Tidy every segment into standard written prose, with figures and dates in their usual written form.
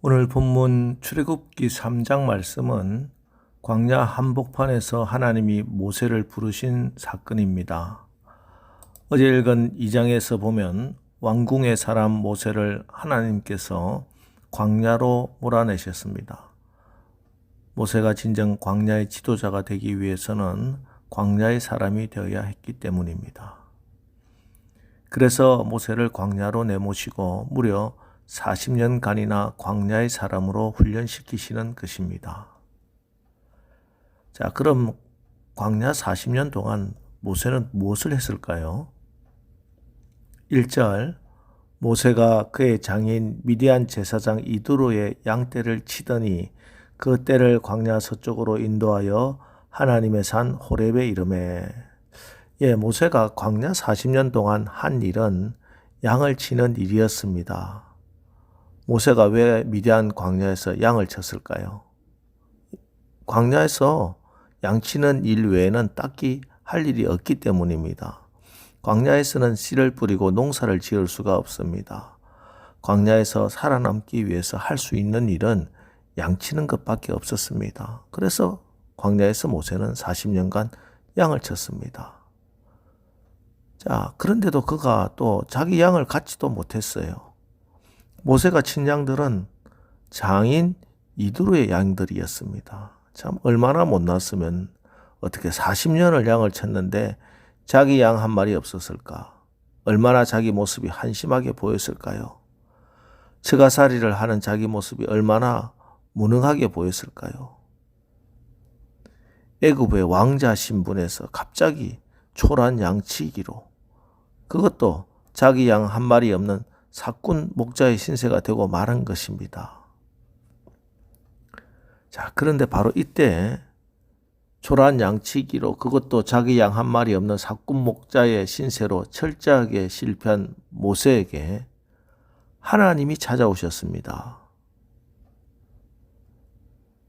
오늘 본문 출애굽기 3장 말씀은 광야 한복판에서 하나님이 모세를 부르신 사건입니다. 어제 읽은 2장에서 보면 왕궁의 사람 모세를 하나님께서 광야로 몰아내셨습니다. 모세가 진정 광야의 지도자가 되기 위해서는 광야의 사람이 되어야 했기 때문입니다. 그래서 모세를 광야로 내모시고 무려 40년간이나 광야의 사람으로 훈련시키시는 것입니다. 자, 그럼 광야 40년 동안 모세는 무엇을 했을까요? 1절, 모세가 그의 장인 미디안 제사장 이드로의 양떼를 치더니 그 떼를 광야 서쪽으로 인도하여 하나님의 산 호렙에 이르매. 모세가 광야 40년 동안 한 일은 양을 치는 일이었습니다. 모세가 왜 미디안 광야에서 양을 쳤을까요? 광야에서 양치는 일 외에는 딱히 할 일이 없기 때문입니다. 광야에서는 씨를 뿌리고 농사를 지을 수가 없습니다. 광야에서 살아남기 위해서 할 수 있는 일은 양치는 것밖에 없었습니다. 그래서 광야에서 모세는 40년간 양을 쳤습니다. 자, 그런데도 그가 또 자기 양을 갖지도 못했어요. 모세가 친 양들은 장인 이드로의 양들이었습니다. 참 얼마나 못났으면 어떻게 40년을 양을 쳤는데 자기 양 한 마리 없었을까? 얼마나 자기 모습이 한심하게 보였을까요? 처가살이를 하는 자기 모습이 얼마나 무능하게 보였을까요? 애굽의 왕자 신분에서 갑자기 초란 양치기로, 그것도 자기 양 한 마리 없는 사꾼 목자의 신세가 되고 말한 것입니다. 자, 그런데 바로 이때 초란 양치기로, 그것도 자기 양 한 마리 없는 사꾼 목자의 신세로 철저하게 실패한 모세에게 하나님이 찾아오셨습니다.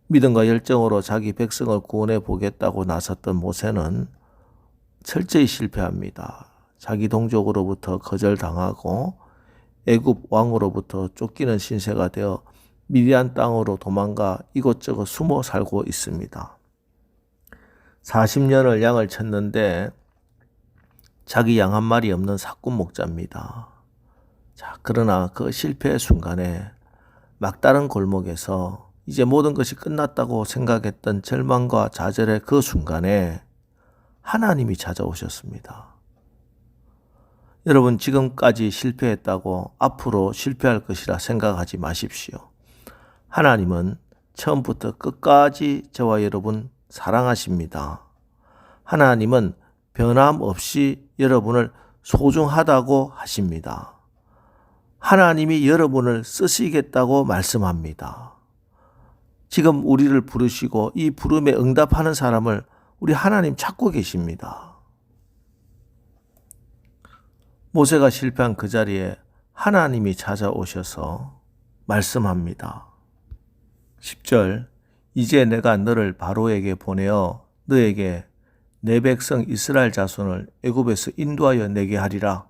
믿음과 열정으로 자기 백성을 구원해 보겠다고 나섰던 모세는 철저히 실패합니다. 자기 동족으로부터 거절당하고 애굽 왕으로부터 쫓기는 신세가 되어 미디안 땅으로 도망가 이곳저곳 숨어 살고 있습니다. 40년을 양을 쳤는데 자기 양 한 마리 없는 사꾼 목자입니다. 자, 그러나 그 실패의 순간에 막다른 골목에서 이제 모든 것이 끝났다고 생각했던 절망과 좌절의 그 순간에 하나님이 찾아오셨습니다. 여러분, 지금까지 실패했다고 앞으로 실패할 것이라 생각하지 마십시오. 하나님은 처음부터 끝까지 저와 여러분 사랑하십니다. 하나님은 변함없이 여러분을 소중하다고 하십니다. 하나님이 여러분을 쓰시겠다고 말씀합니다. 지금 우리를 부르시고 이 부름에 응답하는 사람을 우리 하나님 찾고 계십니다. 모세가 실패한 그 자리에 하나님이 찾아오셔서 말씀합니다. 10절, 이제 내가 너를 바로에게 보내어 너에게 내 백성 이스라엘 자손을 애굽에서 인도하여 내게 하리라.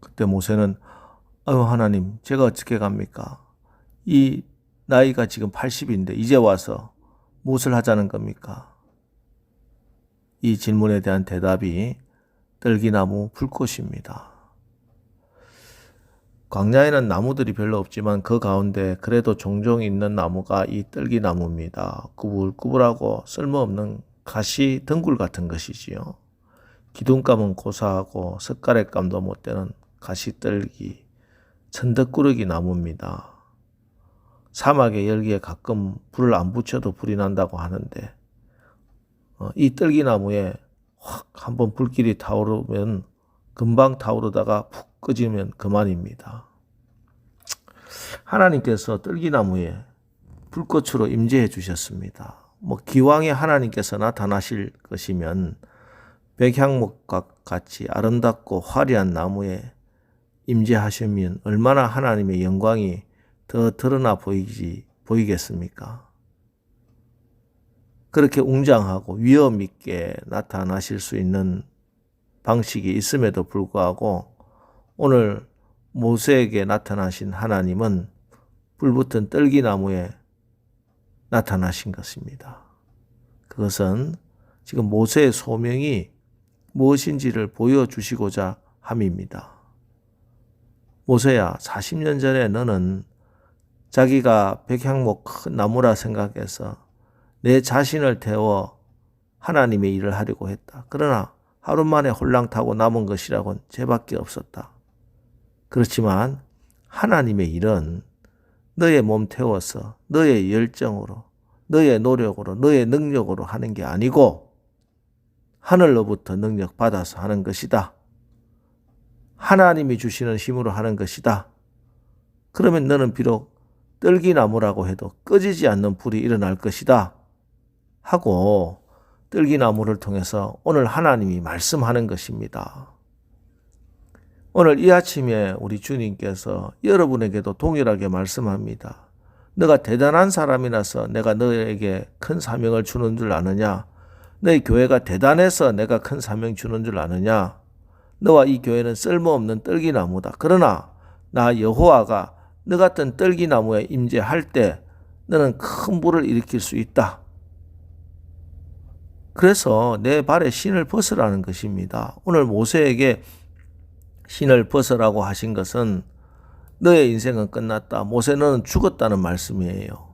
그때 모세는 하나님, 제가 어떻게 갑니까? 이 나이가 지금 80인데 이제 와서 무엇을 하자는 겁니까? 이 질문에 대한 대답이 떨기나무 불꽃입니다. 광야에는 나무들이 별로 없지만 그 가운데 그래도 종종 있는 나무가 이 떨기나무입니다. 꾸불꾸불하고 쓸모없는 가시 덩굴 같은 것이지요. 기둥감은 고사하고 석가래감도 못 되는 가시떨기, 천덕꾸러기 나무입니다. 사막의 열기에 가끔 불을 안 붙여도 불이 난다고 하는데 이 떨기나무에 확 한번 불길이 타오르면 금방 타오르다가 푹 꺼지면 그만입니다. 하나님께서 떨기나무에 불꽃으로 임재해 주셨습니다. 기왕에 하나님께서 나타나실 것이면 백향목과 같이 아름답고 화려한 나무에 임재하시면 얼마나 하나님의 영광이 더 드러나 보이겠습니까? 그렇게 웅장하고 위험 있게 나타나실 수 있는 방식이 있음에도 불구하고 오늘 모세에게 나타나신 하나님은 불붙은 떨기나무에 나타나신 것입니다. 그것은 지금 모세의 소명이 무엇인지를 보여주시고자 함입니다. 모세야, 40년 전에 너는 자기가 백향목 큰 나무라 생각해서 내 자신을 태워 하나님의 일을 하려고 했다. 그러나 하루 만에 홀랑 타고 남은 것이라고는 죄밖에 없었다. 그렇지만 하나님의 일은 너의 몸 태워서 너의 열정으로, 너의 노력으로, 너의 능력으로 하는 게 아니고 하늘로부터 능력 받아서 하는 것이다. 하나님이 주시는 힘으로 하는 것이다. 그러면 너는 비록 떨기나무라고 해도 꺼지지 않는 불이 일어날 것이다 하고 떨기나무를 통해서 오늘 하나님이 말씀하는 것입니다. 오늘 이 아침에 우리 주님께서 여러분에게도 동일하게 말씀합니다. 너가 대단한 사람이라서 내가 너에게 큰 사명을 주는 줄 아느냐? 너희 교회가 대단해서 내가 큰 사명 주는 줄 아느냐? 너와 이 교회는 쓸모없는 떨기나무다. 그러나 나 여호와가 너 같은 떨기나무에 임재할 때 너는 큰 불을 일으킬 수 있다. 그래서 내 발에 신을 벗으라는 것입니다. 오늘 모세에게 신을 벗으라고 하신 것은 너의 인생은 끝났다. 모세 너는 죽었다는 말씀이에요.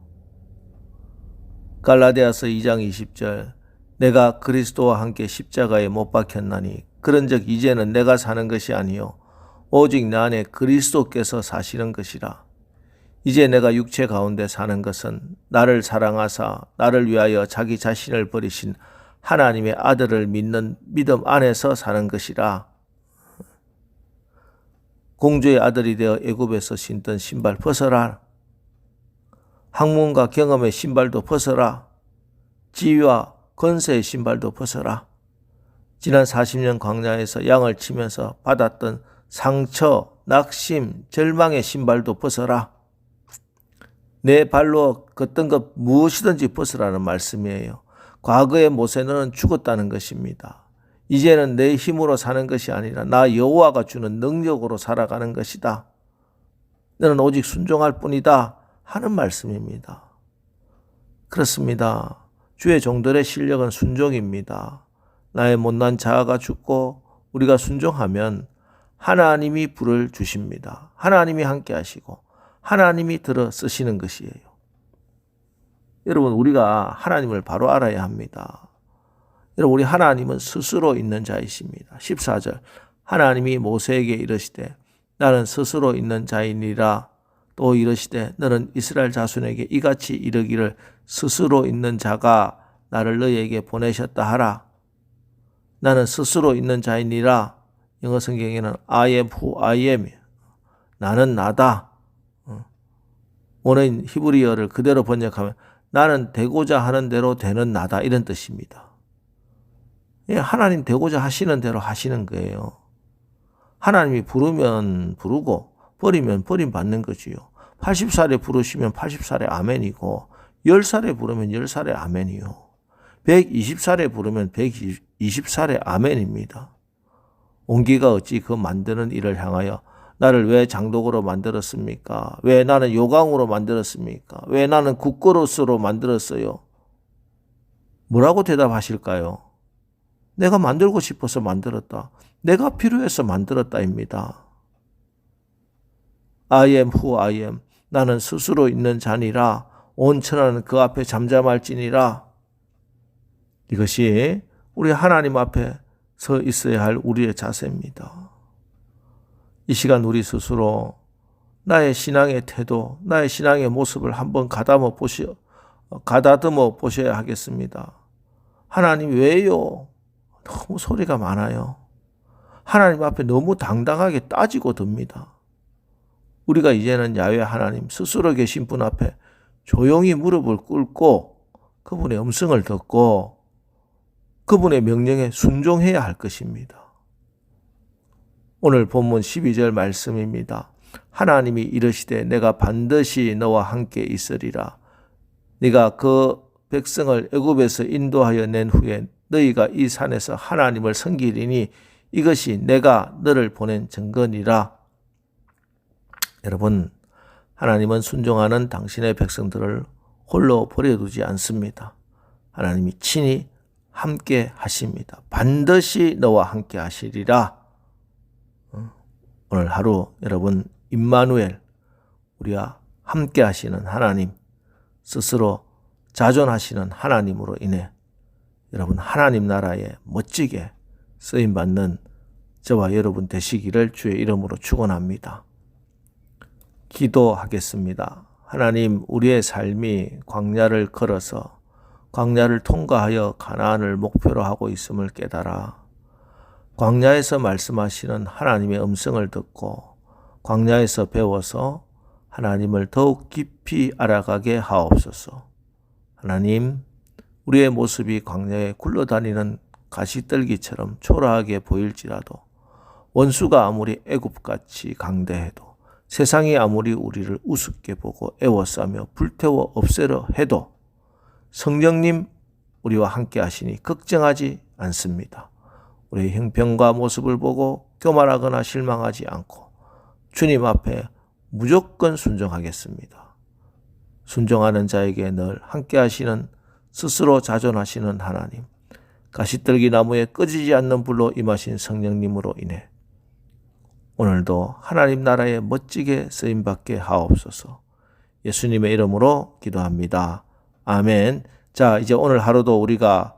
갈라디아서 2장 20절 내가 그리스도와 함께 십자가에 못 박혔나니 그런즉 이제는 내가 사는 것이 아니요 오직 내 안에 그리스도께서 사시는 것이라. 이제 내가 육체 가운데 사는 것은 나를 사랑하사 나를 위하여 자기 자신을 버리신 하나님의 아들을 믿는 믿음 안에서 사는 것이라. 공주의 아들이 되어 애굽에서 신던 신발 벗어라. 학문과 경험의 신발도 벗어라. 지위와 권세의 신발도 벗어라. 지난 40년 광야에서 양을 치면서 받았던 상처, 낙심, 절망의 신발도 벗어라. 내 발로 걷던 것 무엇이든지 벗으라는 말씀이에요. 과거의 모세는 죽었다는 것입니다. 이제는 내 힘으로 사는 것이 아니라 나 여호와가 주는 능력으로 살아가는 것이다. 너는 오직 순종할 뿐이다 하는 말씀입니다. 그렇습니다. 주의 종들의 실력은 순종입니다. 나의 못난 자아가 죽고 우리가 순종하면 하나님이 불을 주십니다. 하나님이 함께 하시고 하나님이 들어 쓰시는 것이에요. 여러분, 우리가 하나님을 바로 알아야 합니다. 여러분, 우리 하나님은 스스로 있는 자이십니다. 14절 하나님이 모세에게 이르시되 나는 스스로 있는 자이니라. 또 이르시되 너는 이스라엘 자손에게 이같이 이르기를 스스로 있는 자가 나를 너희에게 보내셨다 하라. 나는 스스로 있는 자이니라. 영어 성경에는 I am who I am. 나는 나다. 원어인 히브리어를 그대로 번역하면 나는 되고자 하는 대로 되는 나다 이런 뜻입니다. 하나님 되고자 하시는 대로 하시는 거예요. 하나님이 부르면 부르고 버리면 버림받는 거지요. 80살에 부르시면 80살에 아멘이고 10살에 부르면 10살에 아멘이요. 120살에 부르면 120살에 아멘입니다. 온기가 어찌 그 만드는 일을 향하여 나를 왜 장독으로 만들었습니까? 왜 나는 요강으로 만들었습니까? 왜 나는 국그릇으로 만들었어요? 뭐라고 대답하실까요? 내가 만들고 싶어서 만들었다. 내가 필요해서 만들었다입니다. I am who I am. 나는 스스로 있는 자니라. 온 천하는 그 앞에 잠잠할지니라. 이것이 우리 하나님 앞에 서 있어야 할 우리의 자세입니다. 이 시간 우리 스스로 나의 신앙의 태도, 나의 신앙의 모습을 한번 가다듬어 보셔야 하겠습니다. 하나님 왜요? 너무 소리가 많아요. 하나님 앞에 너무 당당하게 따지고 듭니다. 우리가 이제는 야훼 하나님 스스로 계신 분 앞에 조용히 무릎을 꿇고 그분의 음성을 듣고 그분의 명령에 순종해야 할 것입니다. 오늘 본문 12절 말씀입니다. 하나님이 이르시되 내가 반드시 너와 함께 있으리라. 네가 그 백성을 애굽에서 인도하여 낸 후에 너희가 이 산에서 하나님을 섬기리니 이것이 내가 너를 보낸 증거니라. 여러분, 하나님은 순종하는 당신의 백성들을 홀로 버려두지 않습니다. 하나님이 친히 함께 하십니다. 반드시 너와 함께 하시리라. 오늘 하루 여러분 임마누엘, 우리와 함께 하시는 하나님, 스스로 자존하시는 하나님으로 인해 여러분 하나님 나라에 멋지게 쓰임받는 저와 여러분 되시기를 주의 이름으로 축원합니다. 기도하겠습니다. 하나님, 우리의 삶이 광야를 걸어서 광야를 통과하여 가나안을 목표로 하고 있음을 깨달아 광야에서 말씀하시는 하나님의 음성을 듣고 광야에서 배워서 하나님을 더욱 깊이 알아가게 하옵소서. 하나님, 우리의 모습이 광야에 굴러다니는 가시떨기처럼 초라하게 보일지라도 원수가 아무리 애굽같이 강대해도 세상이 아무리 우리를 우습게 보고 애워싸며 불태워 없애려 해도 성령님 우리와 함께 하시니 걱정하지 않습니다. 우리의 형편과 모습을 보고 교만하거나 실망하지 않고 주님 앞에 무조건 순종하겠습니다. 순종하는 자에게 늘 함께 하시는 스스로 자존하시는 하나님, 가시떨기 나무에 꺼지지 않는 불로 임하신 성령님으로 인해 오늘도 하나님 나라에 멋지게 쓰임받게 하옵소서. 예수님의 이름으로 기도합니다. 아멘. 자, 이제 오늘 하루도 우리와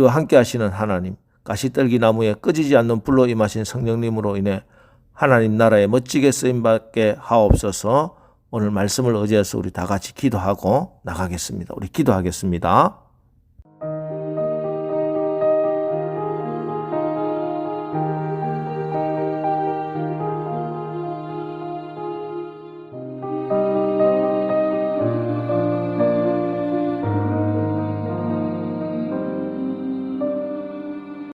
함께 하시는 하나님, 가시떨기 나무에 꺼지지 않는 불로 임하신 성령님으로 인해 하나님 나라에 멋지게 쓰임받게 하옵소서. 오늘 말씀을 의지해서 우리 다 같이 기도하고 나가겠습니다. 우리 기도하겠습니다.